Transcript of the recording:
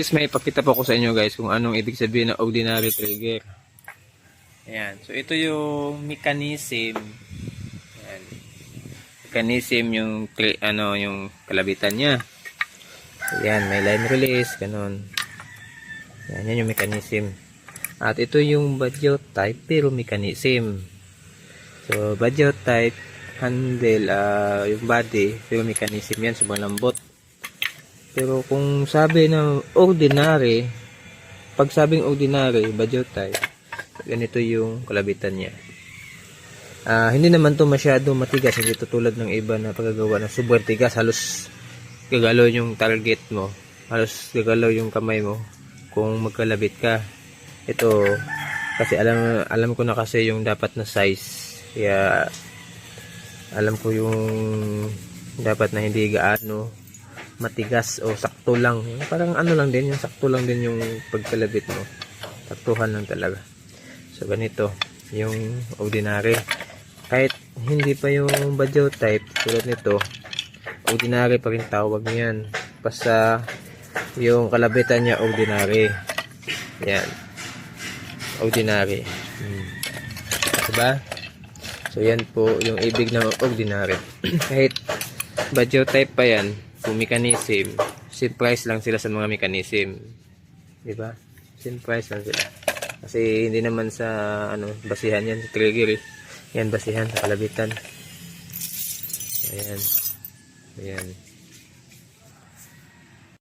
Guys, may ipakita po ko sa inyo guys kung anong ibig sabihin ng ordinary trigger. Ayan. So, ito yung mechanism. Ayan. Mechanism yung, yung kalabitan niya. Ayan, may line release, ganun. Ayan, yan yung mechanism. At ito yung badyo type, pero mechanism. So, badyo type, handle, yung body, pero mechanism yan, sobrang lambot. Pero kung sabi na ordinary, pag sabing ordinary, badyo type, ganito yung kalabitan niya. Hindi naman to masyado matigas, hindi to tulad ng iba na pagagawa na sobrang tigas, halos gagalaw yung target mo, halos gagalaw yung kamay mo kung magkalabit ka. Ito, kasi alam ko na kasi yung dapat na size, kaya alam ko yung dapat na hindi gaano matigas o sakto lang, parang ano lang din, yung sakto lang din yung pagkalabit mo, saktuhan lang talaga. So ganito yung ordinary, kahit hindi pa yung badyo type tulad nito, ordinary pa rin tawag niyan, basta yung kalabitan niya ordinary. Yan, ordinary. Diba? So yan po yung ibig ng ordinary. Kahit badyo type pa yan, kung mechanism, same price lang sila sa mga mechanism. Diba? Same price lang sila. Kasi hindi naman sa basihan yan, sa trigger eh. Yan basihan sa kalabitan. Ayan. Ayan.